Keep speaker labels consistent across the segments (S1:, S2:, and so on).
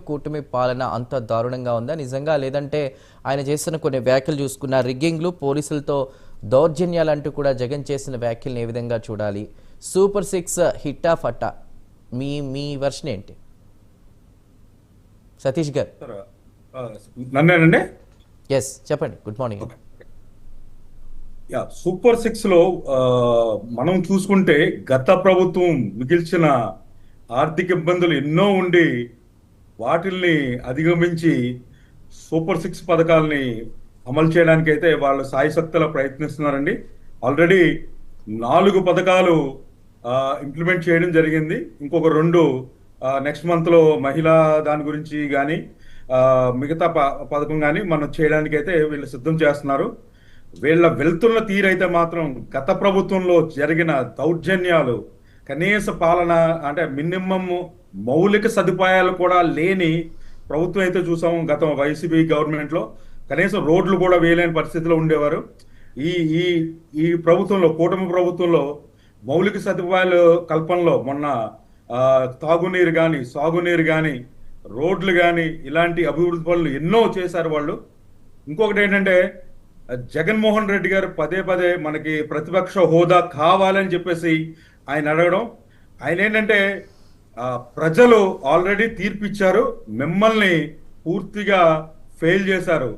S1: కూటమి పాలన అంత దారుణంగా ఉందా నిజంగా? లేదంటే ఆయన చేసిన కొన్ని వ్యాఖ్యలు చూసుకున్న రిగ్గింగ్లు, పోలీసులతో దౌర్జన్యాలు అంటూ కూడా జగన్ చేసిన వ్యాఖ్యలను ఏ విధంగా చూడాలి? సూపర్ 6 హిట్టా ఫట్టా? మీ మీ వర్షన్ ఏంటి సతీష్ గారు?
S2: నన్నేనండి.
S1: ఎస్ చెప్పండి. Good morning.
S2: సూపర్ 6 లో మనం చూసుకుంటే గత ప్రభుత్వం మిగిల్చిన ఆర్థిక ఇబ్బందులు ఎన్నో ఉండి వాటిల్ని అధిగమించి సూపర్ 6 పథకాలని అమలు చేయడానికి అయితే వాళ్ళు సాయశక్తులా ప్రయత్నిస్తున్నారండి. ఆల్రెడీ 4 పథకాలు ఇంప్లిమెంట్ చేయడం జరిగింది. ఇంకొక 2 నెక్స్ట్ మంత్ లో మహిళా దాని గురించి కానీ మిగతా పథకం కానీ మనం చేయడానికి అయితే వీళ్ళు సిద్ధం చేస్తున్నారు. వీళ్ళ వెళ్తున్న తీరైతే మాత్రం గత ప్రభుత్వంలో జరిగిన దౌర్జన్యాలు, కనీస పాలన అంటే మినిమం మౌలిక సదుపాయాలు కూడా లేని ప్రభుత్వం అయితే చూసాము. గత వైసీపీ గవర్నమెంట్ లో కనీసం రోడ్లు కూడా వేయలేని పరిస్థితిలో ఉండేవారు. ఈ ఈ ఈ ప్రభుత్వంలో, కూటమి ప్రభుత్వంలో మౌలిక సదుపాయాలు కల్పనలో మొన్న తాగునీరు కానీ, సాగునీరు కానీ, రోడ్లు కానీ ఇలాంటి అభివృద్ధి పనులు ఎన్నో చేశారు వాళ్ళు. ఇంకొకటి ఏంటంటే జగన్మోహన్ రెడ్డి గారు పదే పదే మనకి ప్రతిపక్ష హోదా కావాలని చెప్పేసి ఆయన అడగడం, ఆయన ఏంటంటే ప్రజలు ఆల్రెడీ తీర్పిచ్చారు, మిమ్మల్ని పూర్తిగా ఫెయిల్ చేశారు.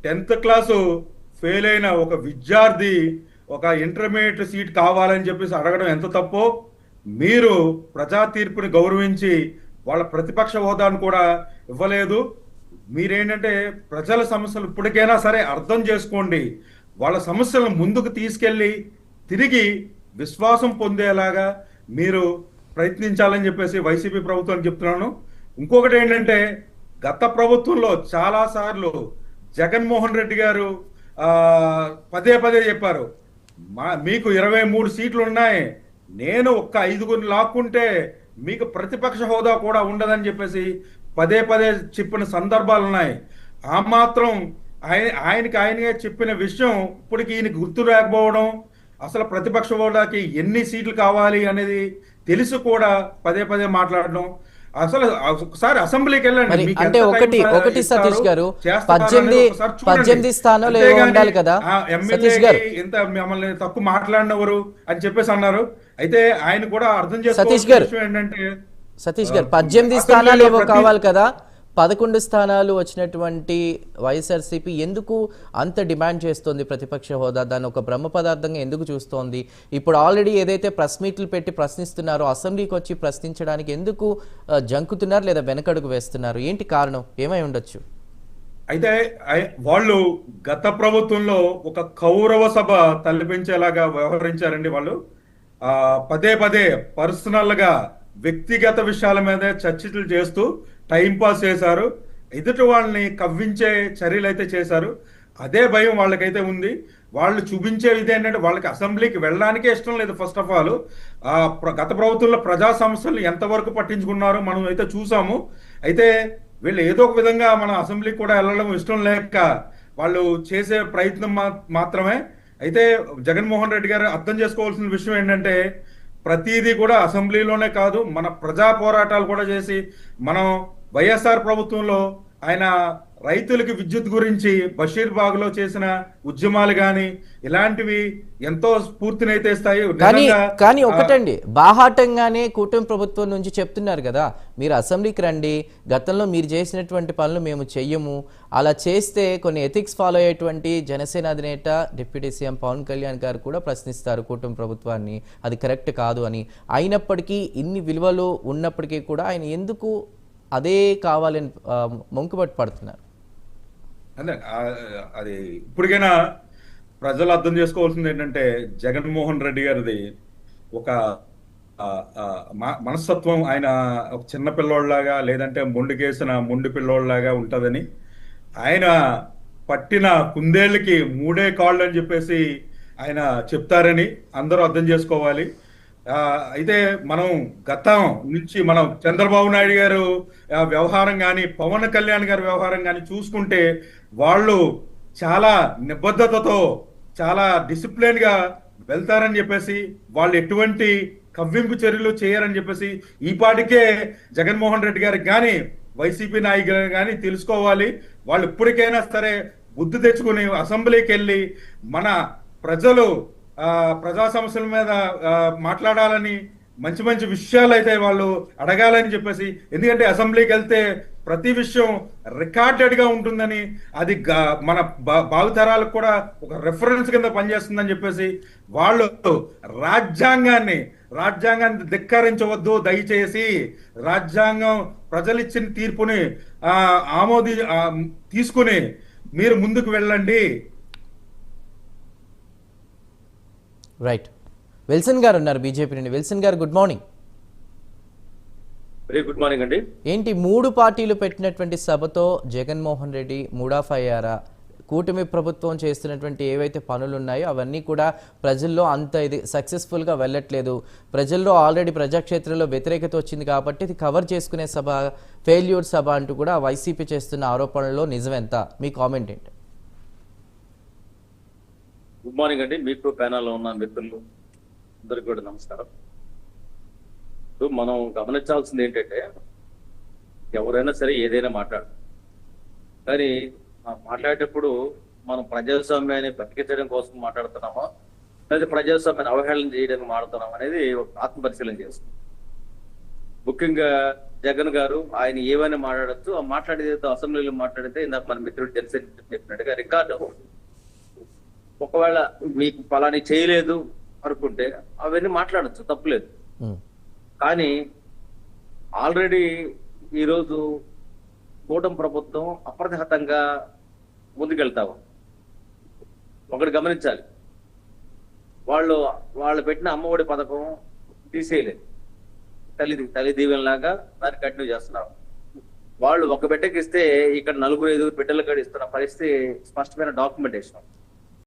S2: 10th క్లాసు ఫెయిల్ అయిన ఒక విద్యార్థి ఒక ఇంటర్మీడియట్ సీట్ కావాలని చెప్పేసి అడగడం ఎంత తప్పో, మీరు ప్రజా తీర్పుని గౌరవించి వాళ్ళ ప్రతిపక్ష హోదాను కూడా ఇవ్వలేదు. మీరేంటంటే ప్రజల సమస్యలు ఇప్పటికైనా సరే అర్థం చేసుకోండి, వాళ్ళ సమస్యలను ముందుకు తీసుకెళ్ళి తిరిగి విశ్వాసం పొందేలాగా మీరు ప్రయత్నించాలని చెప్పేసి వైసీపీ ప్రభుత్వానికి చెప్తున్నాను. ఇంకొకటి ఏంటంటే గత ప్రభుత్వంలో చాలా సార్లు జగన్మోహన్ రెడ్డి గారు పదే పదే చెప్పారు, మీకు 23 సీట్లు ఉన్నాయి, నేను ఒక్క 5 లాక్కుంటే మీకు ప్రతిపక్ష హోదా కూడా ఉండదని చెప్పేసి పదే పదే చెప్పిన సందర్భాలు ఉన్నాయి. ఆ మాత్రం ఆయనగా చెప్పిన విషయం ఇప్పటికి ఈయనకి గుర్తు రాకపోవడం, అసలు ప్రతిపక్ష హోదాకి ఎన్ని సీట్లు కావాలి అనేది తెలిసి కూడా పదే పదే మాట్లాడడం. అసలు ఒకసారి అసెంబ్లీకి వెళ్ళండి.
S1: అంటే ఒకటి సతీష్ గారు 18 స్థానాలు ఉండాలి కదా, సతీష్ గారు
S2: ఇంత మిమ్మల్ని తక్కువ మాట్లాడినవరు అని చెప్పేసి అన్నారు. అయితే ఆయన కూడా అర్థం
S1: సతీష్ గారు
S2: ఏంటంటే
S1: సతీష్ గారు 18 స్థానాలు ఏవో కావాలి కదా, 11 స్థానాలు వచ్చినటువంటి వైఎస్ఆర్సీపీ ఎందుకు అంత డిమాండ్ చేస్తోంది ప్రతిపక్ష హోదా? దాన్ని ఒక బ్రహ్మ పదార్థంగా ఎందుకు చూస్తోంది? ఇప్పుడు ఆల్రెడీ ఏదైతే ప్రెస్ మీట్లు పెట్టి ప్రశ్నిస్తున్నారో అసెంబ్లీకి వచ్చి ప్రశ్నించడానికి ఎందుకు జంకుతున్నారు లేదా వెనకడుగు వేస్తున్నారు? ఏంటి కారణం? ఏమై ఉండొచ్చు?
S2: అయితే వాళ్ళు గత ప్రభుత్వంలో ఒక కౌరవ సభ తలపించేలాగా వ్యవహరించారండి. వాళ్ళు పదే పదే పర్సనల్ గా వ్యక్తిగత విషయాల మీద చర్చలు చేస్తూ టైంపాస్ చేశారు. ఎదుటి వాళ్ళని కవ్వించే చర్యలు అయితే చేశారు. అదే భయం వాళ్ళకైతే ఉంది. వాళ్ళు చూపించే ఇది ఏంటంటే వాళ్ళకి అసెంబ్లీకి వెళ్ళడానికే ఇష్టం లేదు. ఫస్ట్ ఆఫ్ ఆల్ గత ప్రభుత్వంలో ప్రజా సమస్యలు ఎంతవరకు పట్టించుకున్నారో మనం అయితే చూసాము. అయితే వీళ్ళు ఏదో ఒక విధంగా మన అసెంబ్లీకి కూడా వెళ్ళడం ఇష్టం లేక వాళ్ళు చేసే ప్రయత్నం మాత్రమే. అయితే జగన్మోహన్ రెడ్డి గారు అర్థం చేసుకోవాల్సిన విషయం ఏంటంటే ప్రతిదీ కూడా అసెంబ్లీలోనే కాదు, మన ప్రజా పోరాటాలు కూడా చేసి మనం వైఎస్ఆర్ ప్రభుత్వంలో ఆయన రైతులకి విద్యుత్ గురించి బషీర్బాగ్ లో చేసిన ఉద్యమాలు గాని ఇలాంటివి ఎంతో స్ఫూర్తినైతే ఇస్తాయి.
S1: కానీ ఒకటండి, బాహాటంగానే కూటమి ప్రభుత్వం నుంచి చెప్తున్నారు కదా, మీరు అసెంబ్లీకి రండి, గతంలో మీరు చేసినటువంటి పనులు మేము చెయ్యము, అలా చేస్తే కొన్ని ఎథిక్స్ ఫాలో అయ్యేటువంటి జనసేన అధినేత డిప్యూటీ సీఎం పవన్ కళ్యాణ్ గారు కూడా ప్రశ్నిస్తారు కూటమి ప్రభుత్వాన్ని, అది కరెక్ట్ కాదు అని. అయినప్పటికీ ఇన్ని విలువలు ఉన్నప్పటికీ కూడా ఆయన ఎందుకు అదే కావాలని మొంకుబట్టు పడుతున్నారు?
S2: అంటే అది ఇప్పటికైనా ప్రజలు అర్థం చేసుకోవాల్సింది ఏంటంటే జగన్మోహన్ రెడ్డి గారిది ఒక మనస్తత్వం, ఆయన ఒక చిన్న పిల్లోళ్ళలాగా లేదంటే మొండికేసిన మొండి పిల్లోళ్ళలాగా ఉంటుందని, ఆయన పట్టిన కుందేళ్ళకి 3 కాళ్ళు అని చెప్పేసి ఆయన చెప్తారని అందరూ అర్థం చేసుకోవాలి. అయితే మనం గతం నుంచి మనం చంద్రబాబు నాయుడు గారు వ్యవహారం కానీ పవన్ కళ్యాణ్ గారి వ్యవహారం కానీ చూసుకుంటే వాళ్ళు చాలా నిబద్ధతతో చాలా డిసిప్లిన్ గా వెళ్తారని చెప్పేసి, వాళ్ళు ఎటువంటి కవ్వింపు చర్యలు చేయరని చెప్పేసి ఈ పాటికే జగన్మోహన్ రెడ్డి గారికి కానీ వైసీపీ నాయకులు కానీ తెలుసుకోవాలి. వాళ్ళు ఇప్పటికైనా సరే బుద్ధి తెచ్చుకుని అసెంబ్లీకి వెళ్ళి మన ప్రజలు ప్రజా సమస్యల మీద మాట్లాడాలని, మంచి మంచి విషయాలు అయితే వాళ్ళు అడగాలని చెప్పేసి, ఎందుకంటే అసెంబ్లీకి వెళ్తే ప్రతి విషయం రికార్డెడ్ గా ఉంటుందని, అది మన భావితరాలకు కూడా ఒక రెఫరెన్స్ కింద పనిచేస్తుందని చెప్పేసి వాళ్ళు రాజ్యాంగాన్ని ధిక్కరించవద్దు, దయచేసి రాజ్యాంగం ప్రజలిచ్చిన తీర్పుని తీసుకుని మీరు ముందుకు వెళ్ళండి.
S1: రైట్. విల్సన్ గారు ఉన్నారు బీజేపీ నుండి. విల్సన్ గారు, good morning.
S3: Very good morning అండి.
S1: ఏంటి 3 పార్టీలు పెట్టినటువంటి సభతో జగన్మోహన్ రెడ్డి మూడాఫ్ అయ్యారా? కూటమి ప్రభుత్వం చేస్తున్నటువంటి ఏవైతే పనులు ఉన్నాయో అవన్నీ కూడా ప్రజల్లో అంత ఇది సక్సెస్ఫుల్గా వెళ్ళట్లేదు, ప్రజల్లో ఆల్రెడీ ప్రజాక్షేత్రంలో వ్యతిరేకత వచ్చింది కాబట్టి ఇది కవర్ చేసుకునే సభ, ఫెయిల్యూర్ సభ అంటూ కూడా వైసీపీ చేస్తున్న ఆరోపణల్లో నిజమెంత? మీ కామెంట్ ఏంటి?
S3: గుడ్ మార్నింగ్ అండి. మీకు ప్యానల్లో ఉన్న మిత్రులు అందరికి కూడా నమస్కారం. ఇప్పుడు మనం గమనించాల్సింది ఏంటంటే, ఎవరైనా సరే ఏదైనా కానీ మాట్లాడేటప్పుడు మనం ప్రజాస్వామ్యాన్ని బతికించడం కోసం మాట్లాడుతున్నామా, లేదా ప్రజాస్వామ్యాన్ని అవహేళన చేయడానికి మాట్లాడుతున్నాం అనేది ఒక ఆత్మపరిశీలన చేస్తాం. ముఖ్యంగా జగన్ గారు ఆయన ఏమైనా మాట్లాడచ్చు, ఆ మాట్లాడేది అసెంబ్లీలో మాట్లాడితే ఇందాక మన మిత్రుడు జనసేన చెప్పినట్టుగా రికార్డు, ఒకవేళ మీకు ఫలాని చేయలేదు అనుకుంటే అవన్నీ మాట్లాడచ్చు, తప్పులేదు. కానీ ఆల్రెడీ ఈరోజు కూటమి ప్రభుత్వం అప్రతిహతంగా ముందుకెళ్తాము. ఒకటి గమనించాలి, వాళ్ళు పెట్టిన అమ్మఒడి పథకం తీసేయలేదు, తల్లి దీవెనలాగా దాన్ని కంటిన్యూ చేస్తున్నారు. వాళ్ళు ఒక బిడ్డకి ఇస్తే ఇక్కడ 4-5 బిడ్డలు కూడా ఇస్తున్న పరిస్థితి స్పష్టమైన డాక్యుమెంటేషన్.